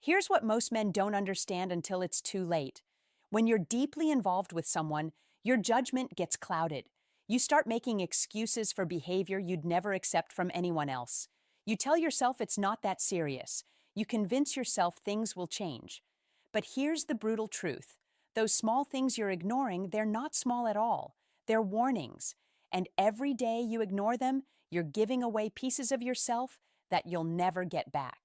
Here's what most men don't understand until it's too late. When you're deeply involved with someone, your judgment gets clouded. You start making excuses for behavior you'd never accept from anyone else. You tell yourself it's not that serious. You convince yourself things will change. But here's the brutal truth. Those small things you're ignoring, they're not small at all. They're warnings. And every day you ignore them, you're giving away pieces of yourself that you'll never get back.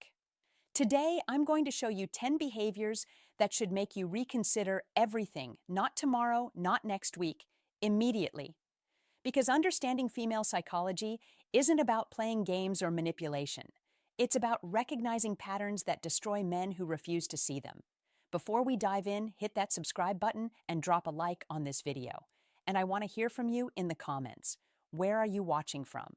Today, I'm going to show you 10 behaviors that should make you reconsider everything, not tomorrow, not next week, immediately. Because understanding female psychology isn't about playing games or manipulation. It's about recognizing patterns that destroy men who refuse to see them. Before we dive in, hit that subscribe button and drop a like on this video. And I want to hear from you in the comments. Where are you watching from?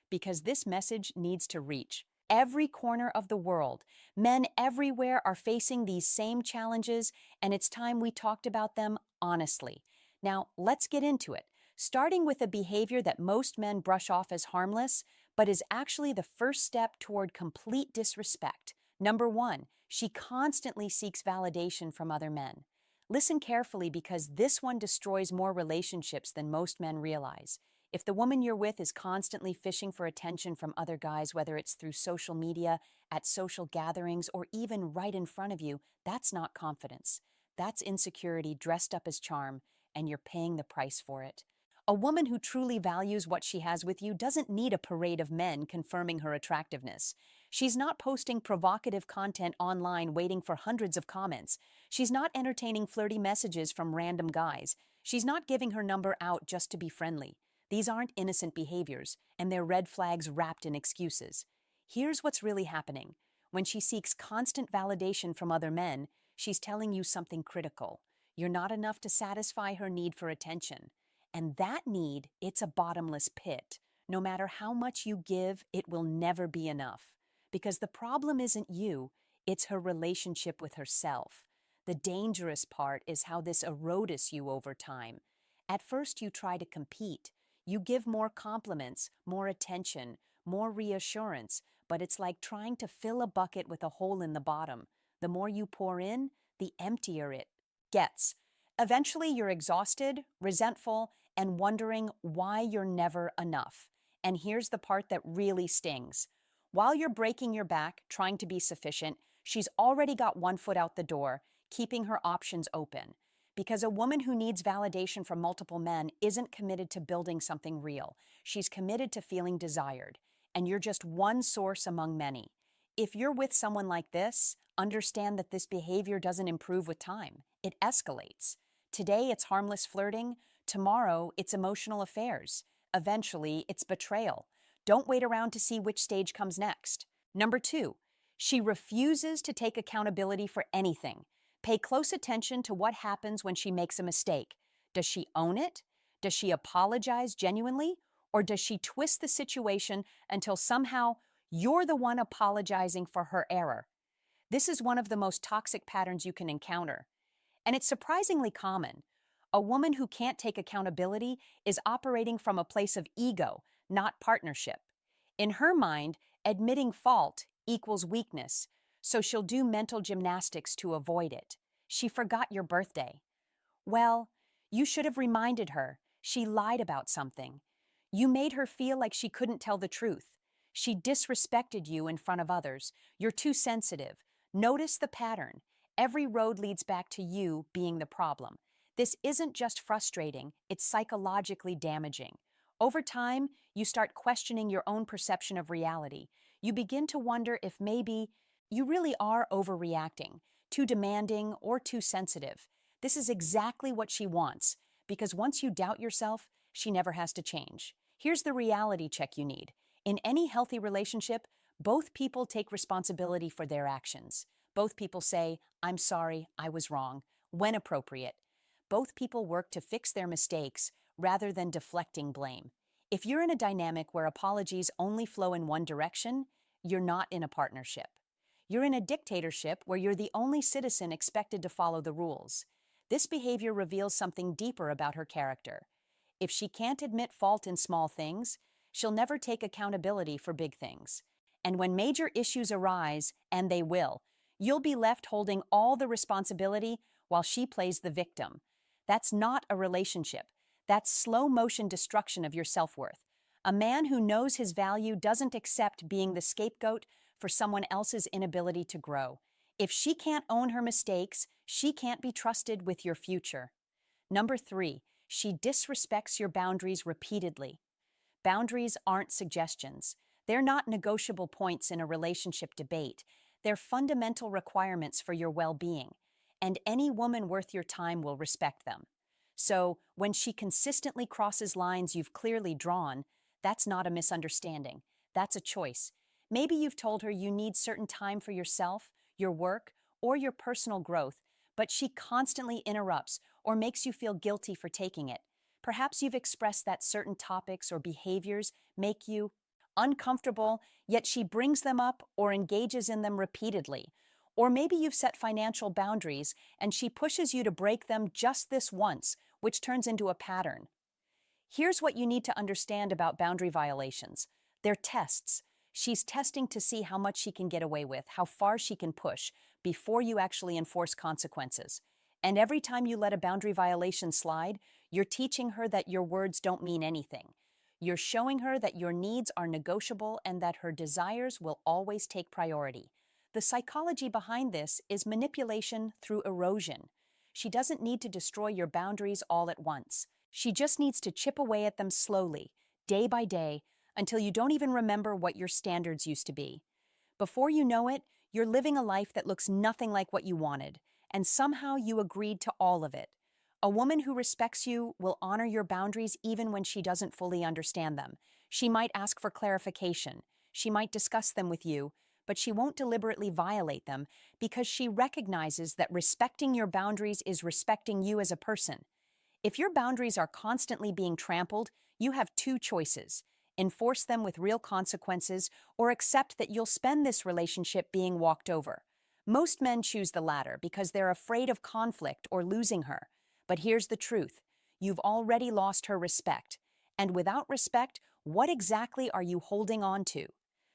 Because this message needs to reach every corner of the world. Men everywhere are facing these same challenges, and it's time we talked about them honestly. Now, let's get into it, starting with a behavior that most men brush off as harmless, but is actually the first step toward complete disrespect. Number 1, she constantly seeks validation from other men. Listen carefully because this one destroys more relationships than most men realize. If the woman you're with is constantly fishing for attention from other guys, whether it's through social media, at social gatherings, or even right in front of you, that's not confidence. That's insecurity dressed up as charm, and you're paying the price for it. A woman who truly values what she has with you doesn't need a parade of men confirming her attractiveness. She's not posting provocative content online waiting for hundreds of comments. She's not entertaining flirty messages from random guys. She's not giving her number out just to be friendly. These aren't innocent behaviors, and they're red flags wrapped in excuses. Here's what's really happening. When she seeks constant validation from other men, she's telling you something critical. You're not enough to satisfy her need for attention. And that need, it's a bottomless pit. No matter how much you give, it will never be enough. Because the problem isn't you, it's her relationship with herself. The dangerous part is how this erodes you over time. At first, you try to compete. You give more compliments, more attention, more reassurance, but it's like trying to fill a bucket with a hole in the bottom. The more you pour in, the emptier it gets. Eventually, you're exhausted, resentful, and wondering why you're never enough. And here's the part that really stings. While you're breaking your back, trying to be sufficient, she's already got one foot out the door, keeping her options open. Because a woman who needs validation from multiple men isn't committed to building something real. She's committed to feeling desired. And you're just one source among many. If you're with someone like this, understand that this behavior doesn't improve with time. It escalates. Today, it's harmless flirting. Tomorrow, it's emotional affairs. Eventually, it's betrayal. Don't wait around to see which stage comes next. Number 2, she refuses to take accountability for anything. Pay close attention to what happens when she makes a mistake. Does she own it? Does she apologize genuinely? Or does she twist the situation until somehow you're the one apologizing for her error? This is one of the most toxic patterns you can encounter. And it's surprisingly common. A woman who can't take accountability is operating from a place of ego, not partnership. In her mind, admitting fault equals weakness, so she'll do mental gymnastics to avoid it. She forgot your birthday. Well, you should have reminded her. She lied about something. You made her feel like she couldn't tell the truth. She disrespected you in front of others. You're too sensitive. Notice the pattern. Every road leads back to you being the problem. This isn't just frustrating, it's psychologically damaging. Over time, you start questioning your own perception of reality. You begin to wonder if maybe you really are overreacting, too demanding, or too sensitive. This is exactly what she wants, because once you doubt yourself, she never has to change. Here's the reality check you need. In any healthy relationship, both people take responsibility for their actions. Both people say, "I'm sorry, I was wrong," when appropriate. Both people work to fix their mistakes rather than deflecting blame. If you're in a dynamic where apologies only flow in one direction, you're not in a partnership. You're in a dictatorship where you're the only citizen expected to follow the rules. This behavior reveals something deeper about her character. If she can't admit fault in small things, she'll never take accountability for big things. And when major issues arise, and they will, You'll be left holding all the responsibility while she plays the victim. That's not a relationship. That's slow motion destruction of your self-worth. A man who knows his value doesn't accept being the scapegoat for someone else's inability to grow. If she can't own her mistakes, she can't be trusted with your future. Number 3, she disrespects your boundaries repeatedly. Boundaries aren't suggestions. They're not negotiable points in a relationship debate. They're fundamental requirements for your well-being, and any woman worth your time will respect them. So, when she consistently crosses lines you've clearly drawn, that's not a misunderstanding. That's a choice. Maybe you've told her you need certain time for yourself, your work, or your personal growth, but she constantly interrupts or makes you feel guilty for taking it. Perhaps you've expressed that certain topics or behaviors make you uncomfortable, yet she brings them up or engages in them repeatedly. Or maybe you've set financial boundaries and she pushes you to break them just this once, which turns into a pattern. Here's what you need to understand about boundary violations. They're tests. She's testing to see how much she can get away with, how far she can push, before you actually enforce consequences. And every time you let a boundary violation slide, you're teaching her that your words don't mean anything. You're showing her that your needs are negotiable and that her desires will always take priority. The psychology behind this is manipulation through erosion. She doesn't need to destroy your boundaries all at once. She just needs to chip away at them slowly, day by day, until you don't even remember what your standards used to be. Before you know it, you're living a life that looks nothing like what you wanted, and somehow you agreed to all of it. A woman who respects you will honor your boundaries even when she doesn't fully understand them. She might ask for clarification. She might discuss them with you, but she won't deliberately violate them because she recognizes that respecting your boundaries is respecting you as a person. If your boundaries are constantly being trampled, you have two choices: enforce them with real consequences or accept that you'll spend this relationship being walked over. Most men choose the latter because they're afraid of conflict or losing her. But here's the truth: you've already lost her respect. And without respect, what exactly are you holding on to?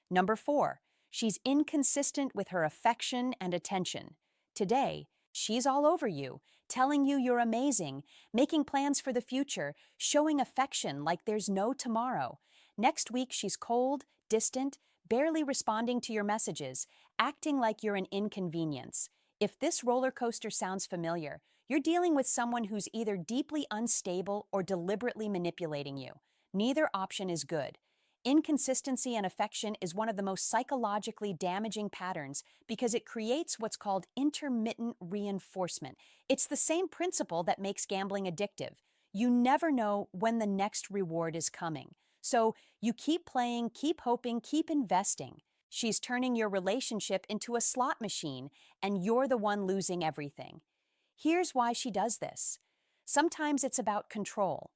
Number 4, she's inconsistent with her affection and attention. Today, she's all over you, telling you you're amazing, making plans for the future, showing affection like there's no tomorrow. Next week, she's cold, distant, barely responding to your messages, acting like you're an inconvenience. If this roller coaster sounds familiar, you're dealing with someone who's either deeply unstable or deliberately manipulating you. Neither option is good. Inconsistency and affection is one of the most psychologically damaging patterns because it creates what's called intermittent reinforcement. It's the same principle that makes gambling addictive. You never know when the next reward is coming. So you keep playing, keep hoping, keep investing. She's turning your relationship into a slot machine, and you're the one losing everything. Here's why she does this. Sometimes it's about control.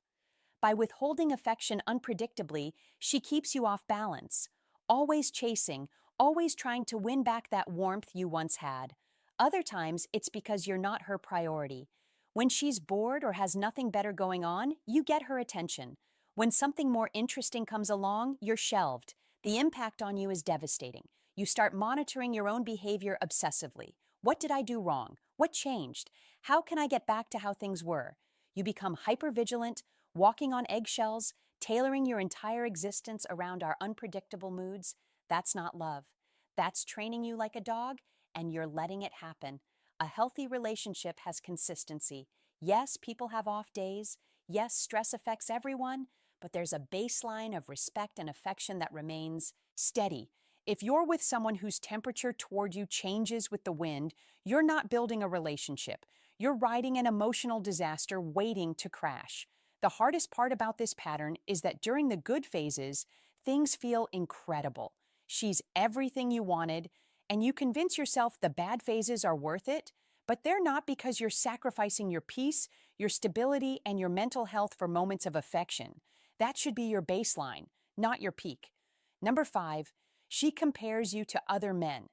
By withholding affection unpredictably, she keeps you off balance, always chasing, always trying to win back that warmth you once had. Other times, it's because you're not her priority. When she's bored or has nothing better going on, you get her attention. When something more interesting comes along, you're shelved. The impact on you is devastating. You start monitoring your own behavior obsessively. What did I do wrong? What changed? How can I get back to how things were? You become hypervigilant, walking on eggshells, tailoring your entire existence around our unpredictable moods. That's not love. That's training you like a dog, and you're letting it happen. A healthy relationship has consistency. Yes, people have off days. Yes, stress affects everyone, but there's a baseline of respect and affection that remains steady. If you're with someone whose temperature toward you changes with the wind, you're not building a relationship. You're riding an emotional disaster waiting to crash. The hardest part about this pattern is that during the good phases, things feel incredible. She's everything you wanted, and you convince yourself the bad phases are worth it, but they're not because you're sacrificing your peace, your stability, and your mental health for moments of affection. That should be your baseline, not your peak. Number 5, she compares you to other men.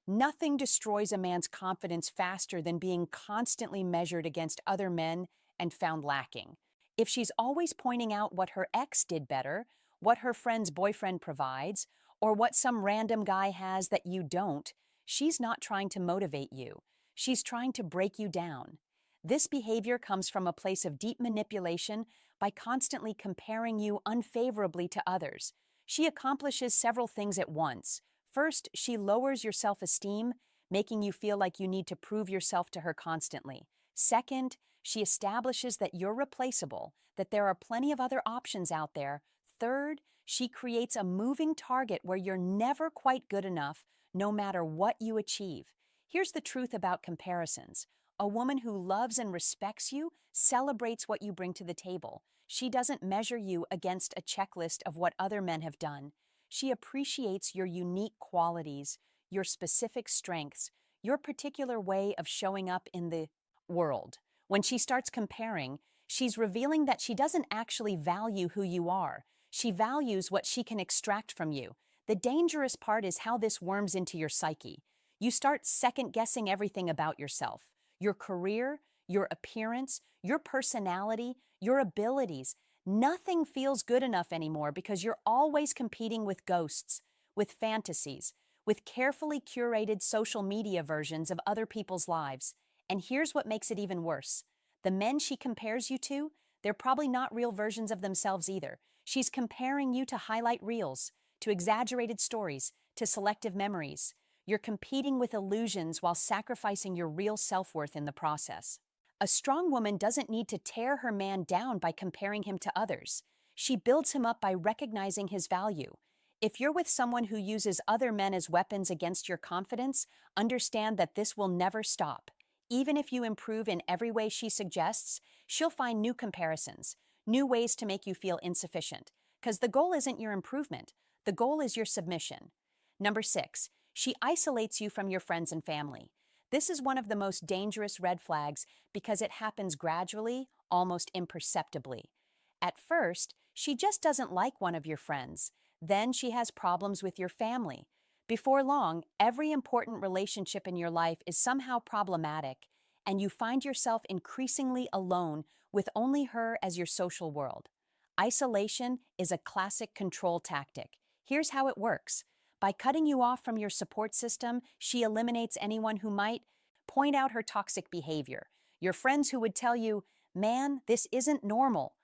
Nothing destroys a man's confidence faster than being constantly measured against other men and found lacking. If she's always pointing out what her ex did better, what her friend's boyfriend provides, or what some random guy has that you don't, She's not trying to motivate you. She's trying to break you down. This behavior comes from a place of deep manipulation by constantly comparing you unfavorably to others. She accomplishes several things at once. First, she lowers your self-esteem, making you feel like you need to prove yourself to her constantly. Second, she establishes that you're replaceable, that there are plenty of other options out there. Third, she creates a moving target where you're never quite good enough, no matter what you achieve. Here's the truth about comparisons. A woman who loves and respects you celebrates what you bring to the table. She doesn't measure you against a checklist of what other men have done. She appreciates your unique qualities, your specific strengths, your particular way of showing up in the world. When she starts comparing, she's revealing that she doesn't actually value who you are. She values what she can extract from you. The dangerous part is how this worms into your psyche. You start second-guessing everything about yourself. Your career, your appearance, your personality, your abilities. Nothing feels good enough anymore because you're always competing with ghosts, with fantasies, with carefully curated social media versions of other people's lives. And here's what makes it even worse. The men she compares you to, they're probably not real versions of themselves either. She's comparing you to highlight reels, to exaggerated stories, to selective memories. You're competing with illusions while sacrificing your real self-worth in the process. A strong woman doesn't need to tear her man down by comparing him to others. She builds him up by recognizing his value. If you're with someone who uses other men as weapons against your confidence, understand that this will never stop. Even if you improve in every way she suggests, she'll find new comparisons, new ways to make you feel insufficient. Because the goal isn't your improvement, the goal is your submission. Number 6, she isolates you from your friends and family. This is one of the most dangerous red flags because it happens gradually, almost imperceptibly. At first, she just doesn't like one of your friends. Then she has problems with your family. Before long, every important relationship in your life is somehow problematic, and you find yourself increasingly alone with only her as your social world. Isolation is a classic control tactic. Here's how it works. By cutting you off from your support system, she eliminates anyone who might point out her toxic behavior. Your friends who would tell you, "Man, this isn't normal."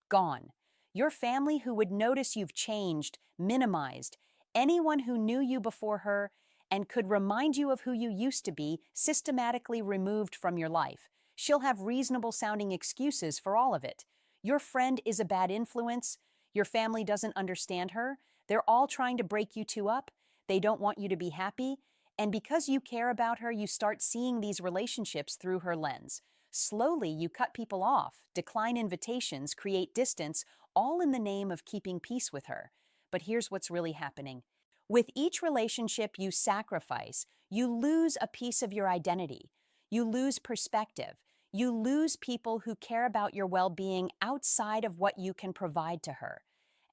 Gone. Your family who would notice you've changed, minimized. Anyone who knew you before her and could remind you of who you used to be, systematically removed from your life. She'll have reasonable-sounding excuses for all of it. Your friend is a bad influence. Your family doesn't understand her. They're all trying to break you two up. They don't want you to be happy. And because you care about her, you start seeing these relationships through her lens. Slowly, you cut people off, decline invitations, create distance, all in the name of keeping peace with her. But here's what's really happening. With each relationship you sacrifice, you lose a piece of your identity. You lose perspective. You lose people who care about your well-being outside of what you can provide to her.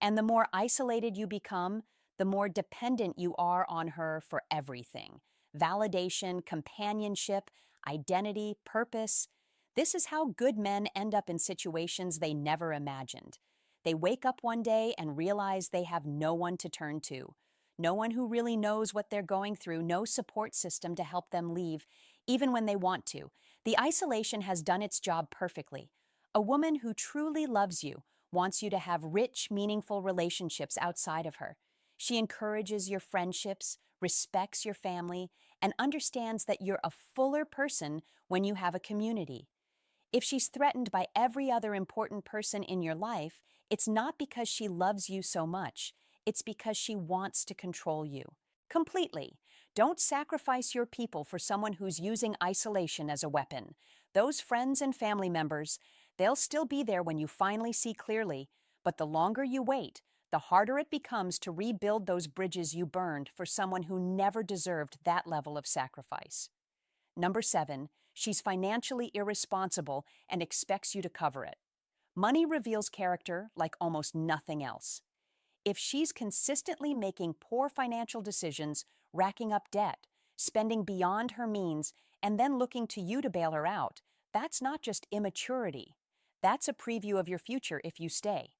And the more isolated you become, the more dependent you are on her for everything. Validation, companionship, identity, purpose. This is how good men end up in situations they never imagined. They wake up one day and realize they have no one to turn to. No one who really knows what they're going through, no support system to help them leave, even when they want to. The isolation has done its job perfectly. A woman who truly loves you wants you to have rich, meaningful relationships outside of her. She encourages your friendships, respects your family, and understands that you're a fuller person when you have a community. If she's threatened by every other important person in your life, it's not because she loves you so much. It's because she wants to control you. Completely. Don't sacrifice your people for someone who's using isolation as a weapon. Those friends and family members, they'll still be there when you finally see clearly, but the longer you wait, the harder it becomes to rebuild those bridges you burned for someone who never deserved that level of sacrifice. Number 7, she's financially irresponsible and expects you to cover it. Money reveals character like almost nothing else. If she's consistently making poor financial decisions, racking up debt, spending beyond her means, and then looking to you to bail her out, that's not just immaturity. That's a preview of your future if you stay.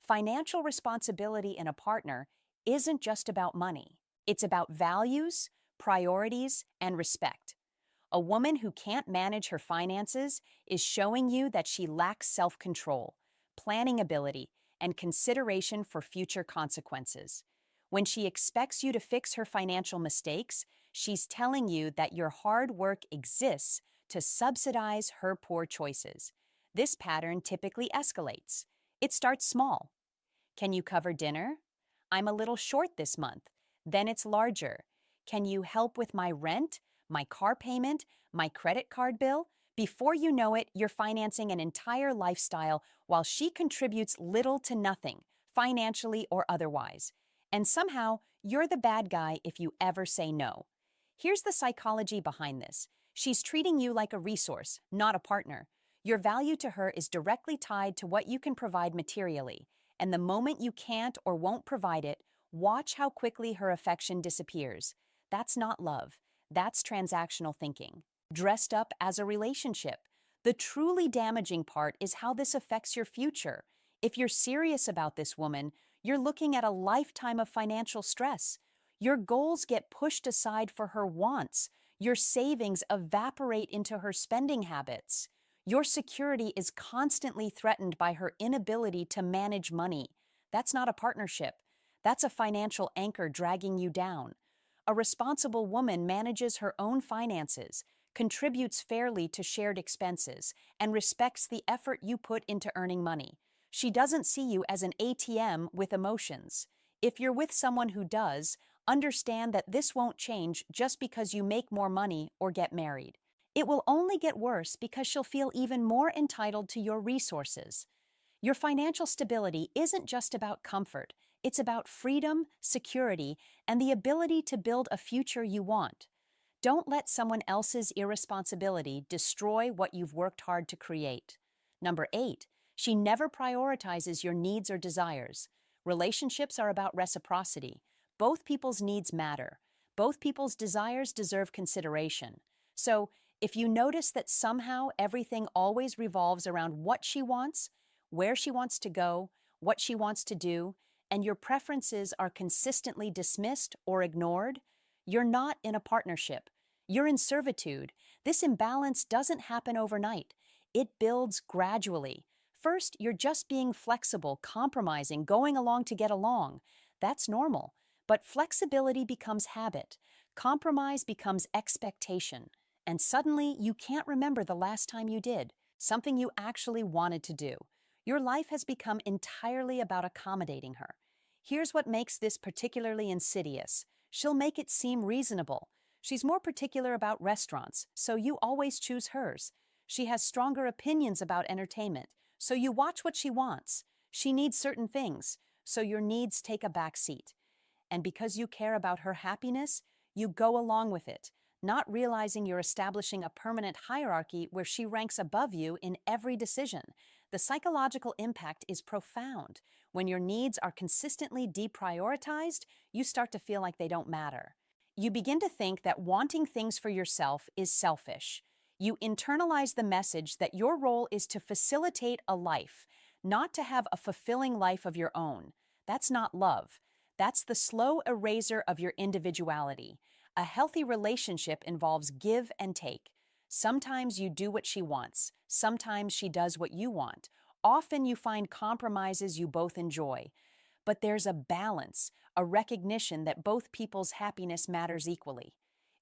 Financial responsibility in a partner isn't just about money. It's about values, priorities, and respect. A woman who can't manage her finances is showing you that she lacks self-control, planning ability, and consideration for future consequences. When she expects you to fix her financial mistakes, she's telling you that your hard work exists to subsidize her poor choices. This pattern typically escalates. It starts small. Can you cover dinner? I'm a little short this month. Then it's larger. Can you help with my rent, my car payment, my credit card bill? Before you know it, you're financing an entire lifestyle while she contributes little to nothing, financially or otherwise. And somehow, you're the bad guy if you ever say no. Here's the psychology behind this. She's treating you like a resource, not a partner. Your value to her is directly tied to what you can provide materially. And the moment you can't or won't provide it, watch how quickly her affection disappears. That's not love. That's transactional thinking, dressed up as a relationship. The truly damaging part is how this affects your future. If you're serious about this woman, you're looking at a lifetime of financial stress. Your goals get pushed aside for her wants. Your savings evaporate into her spending habits. Your security is constantly threatened by her inability to manage money. That's not a partnership. That's a financial anchor dragging you down. A responsible woman manages her own finances, contributes fairly to shared expenses, and respects the effort you put into earning money. She doesn't see you as an ATM with emotions. If you're with someone who does, understand that this won't change just because you make more money or get married. It will only get worse because she'll feel even more entitled to your resources. Your financial stability isn't just about comfort, it's about freedom, security, and the ability to build a future you want. Don't let someone else's irresponsibility destroy what you've worked hard to create. Number 8, she never prioritizes your needs or desires. Relationships are about reciprocity. Both people's needs matter. Both people's desires deserve consideration. So, if you notice that somehow everything always revolves around what she wants, where she wants to go, what she wants to do, and your preferences are consistently dismissed or ignored, you're not in a partnership. You're in servitude. This imbalance doesn't happen overnight. It builds gradually. First, you're just being flexible, compromising, going along to get along. That's normal. But flexibility becomes habit. Compromise becomes expectation. And suddenly, you can't remember the last time you did something you actually wanted to do. Your life has become entirely about accommodating her. Here's what makes this particularly insidious. She'll make it seem reasonable. She's more particular about restaurants, so you always choose hers. She has stronger opinions about entertainment, so you watch what she wants. She needs certain things, so your needs take a back seat. And because you care about her happiness, you go along with it, not realizing you're establishing a permanent hierarchy where she ranks above you in every decision. The psychological impact is profound. When your needs are consistently deprioritized, you start to feel like they don't matter. You begin to think that wanting things for yourself is selfish. You internalize the message that your role is to facilitate a life, not to have a fulfilling life of your own. That's not love. That's the slow eraser of your individuality. A healthy relationship involves give and take. Sometimes you do what she wants. Sometimes she does what you want. Often you find compromises you both enjoy. But there's a balance, a recognition that both people's happiness matters equally.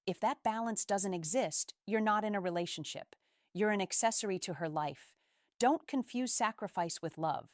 If that balance doesn't exist, you're not in a relationship. You're an accessory to her life. Don't confuse sacrifice with love.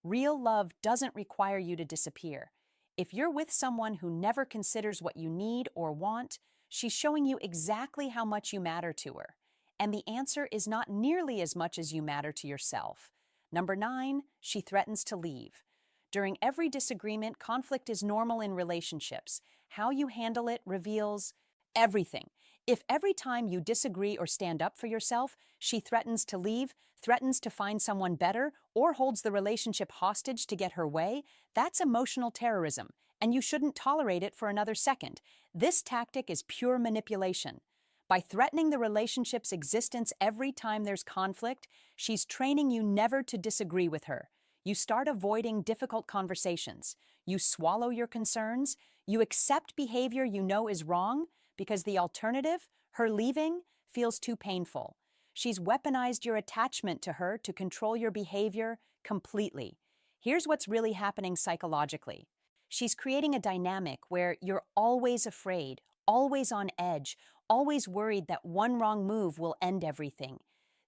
Real love doesn't require you to disappear. If you're with someone who never considers what you need or want, she's showing you exactly how much you matter to her. And the answer is not nearly as much as you matter to yourself. Number 9, she threatens to leave. During every disagreement, conflict is normal in relationships. How you handle it reveals everything. If every time you disagree or stand up for yourself, she threatens to leave, threatens to find someone better, or holds the relationship hostage to get her way, that's emotional terrorism, and you shouldn't tolerate it for another second. This tactic is pure manipulation. By threatening the relationship's existence every time there's conflict, she's training you never to disagree with her. You start avoiding difficult conversations. You swallow your concerns. You accept behavior you know is wrong because the alternative, her leaving, feels too painful. She's weaponized your attachment to her to control your behavior completely. Here's what's really happening psychologically. She's creating a dynamic where you're always afraid, always on edge, always worried that one wrong move will end everything.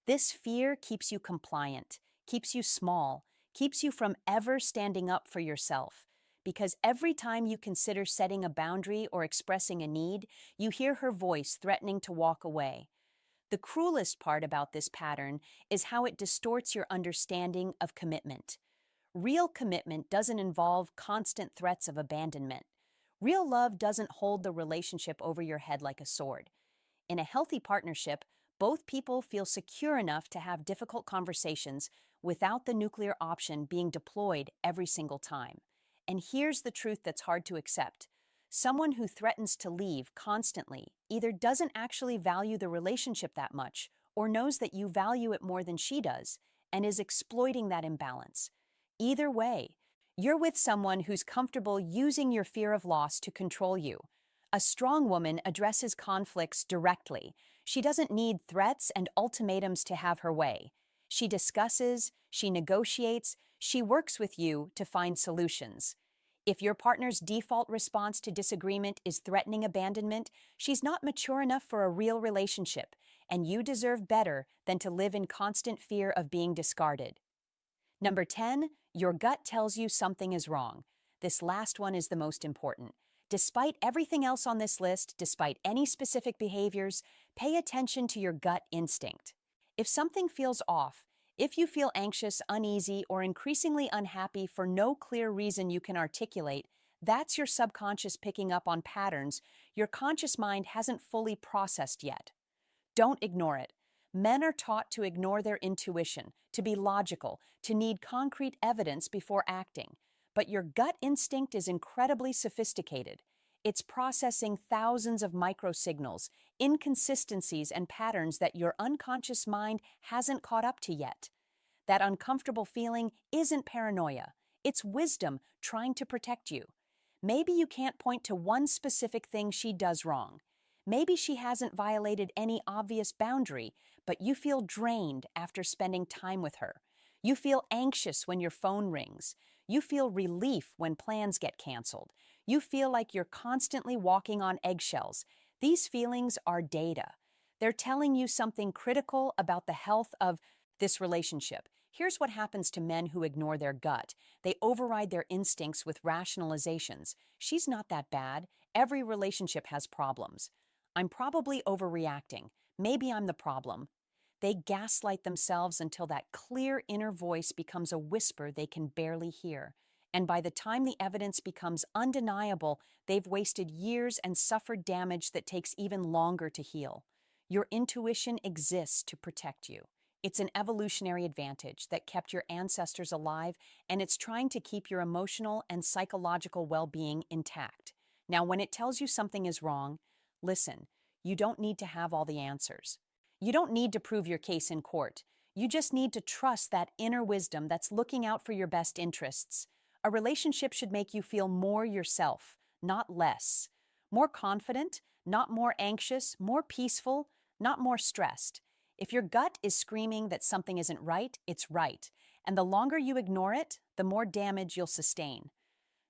This fear keeps you compliant, keeps you small, keeps you from ever standing up for yourself. Because every time you consider setting a boundary or expressing a need, you hear her voice threatening to walk away. The cruelest part about this pattern is how it distorts your understanding of commitment. Real commitment doesn't involve constant threats of abandonment. Real love doesn't hold the relationship over your head like a sword. In a healthy partnership, both people feel secure enough to have difficult conversations without the nuclear option being deployed every single time. And here's the truth that's hard to accept. Someone who threatens to leave constantly either doesn't actually value the relationship that much or knows that you value it more than she does and is exploiting that imbalance. Either way, you're with someone who's comfortable using your fear of loss to control you. A strong woman addresses conflicts directly. She doesn't need threats and ultimatums to have her way. She discusses, she negotiates, she works with you to find solutions. If your partner's default response to disagreement is threatening abandonment, she's not mature enough for a real relationship, and you deserve better than to live in constant fear of being discarded. Number 10, your gut tells you something is wrong. This last one is the most important. Despite everything else on this list, despite any specific behaviors, pay attention to your gut instinct. If something feels off, if you feel anxious, uneasy, or increasingly unhappy for no clear reason you can articulate, that's your subconscious picking up on patterns your conscious mind hasn't fully processed yet. Don't ignore it. Men are taught to ignore their intuition, to be logical, to need concrete evidence before acting. But your gut instinct is incredibly sophisticated. It's processing thousands of microsignals, inconsistencies, and patterns that your unconscious mind hasn't caught up to yet. That uncomfortable feeling isn't paranoia. It's wisdom trying to protect you. Maybe you can't point to one specific thing she does wrong. Maybe she hasn't violated any obvious boundary, but you feel drained after spending time with her. You feel anxious when your phone rings. You feel relief when plans get canceled. You feel like you're constantly walking on eggshells. These feelings are data. They're telling you something critical about the health of this relationship. Here's what happens to men who ignore their gut. They override their instincts with rationalizations. She's not that bad. Every relationship has problems. I'm probably overreacting. Maybe I'm the problem. They gaslight themselves until that clear inner voice becomes a whisper they can barely hear. And by the time the evidence becomes undeniable, they've wasted years and suffered damage that takes even longer to heal. Your intuition exists to protect you. It's an evolutionary advantage that kept your ancestors alive, and it's trying to keep your emotional and psychological well-being intact. Now, when it tells you something is wrong, listen, you don't need to have all the answers. You don't need to prove your case in court. You just need to trust that inner wisdom that's looking out for your best interests. A relationship should make you feel more yourself, not less. More confident, not more anxious, more peaceful, not more stressed. If your gut is screaming that something isn't right, it's right. And the longer you ignore it, the more damage you'll sustain.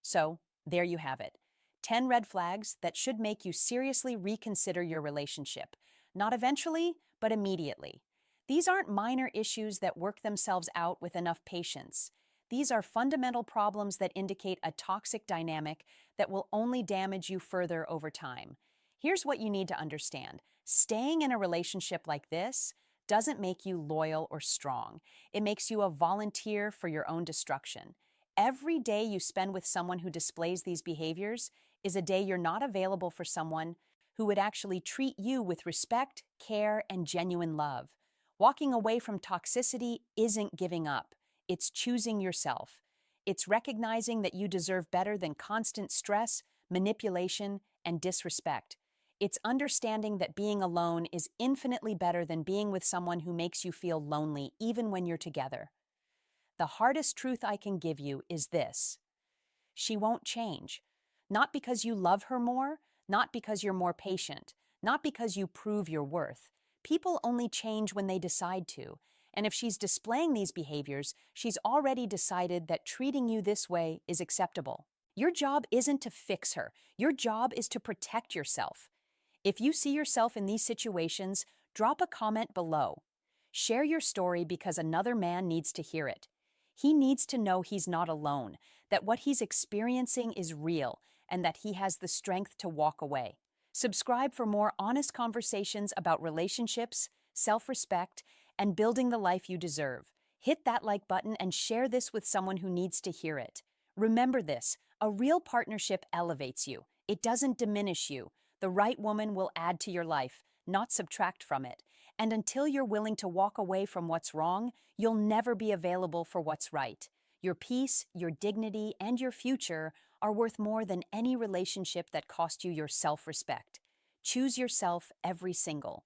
So, there you have it. 10 red flags that should make you seriously reconsider your relationship. Not eventually, but immediately. These aren't minor issues that work themselves out with enough patience. These are fundamental problems that indicate a toxic dynamic that will only damage you further over time. Here's what you need to understand. Staying in a relationship like this doesn't make you loyal or strong. It makes you a volunteer for your own destruction. Every day you spend with someone who displays these behaviors is a day you're not available for someone who would actually treat you with respect, care, and genuine love. Walking away from toxicity isn't giving up. It's choosing yourself. It's recognizing that you deserve better than constant stress, manipulation, and disrespect. It's understanding that being alone is infinitely better than being with someone who makes you feel lonely even when you're together. The hardest truth I can give you is this: she won't change. Not because you love her more, not because you're more patient, not because you prove your worth. People only change when they decide to. And if she's displaying these behaviors, she's already decided that treating you this way is acceptable. Your job isn't to fix her. Your job is to protect yourself. If you see yourself in these situations, drop a comment below. Share your story because another man needs to hear it. He needs to know he's not alone, that what he's experiencing is real, and that he has the strength to walk away. Subscribe for more honest conversations about relationships, self-respect, and building the life you deserve. Hit that like button and share this with someone who needs to hear it. Remember this, a real partnership elevates you. It doesn't diminish you. The right woman will add to your life, not subtract from it. And until you're willing to walk away from what's wrong, you'll never be available for what's right. Your peace, your dignity, and your future are worth more than any relationship that cost you your self-respect. Choose yourself every single.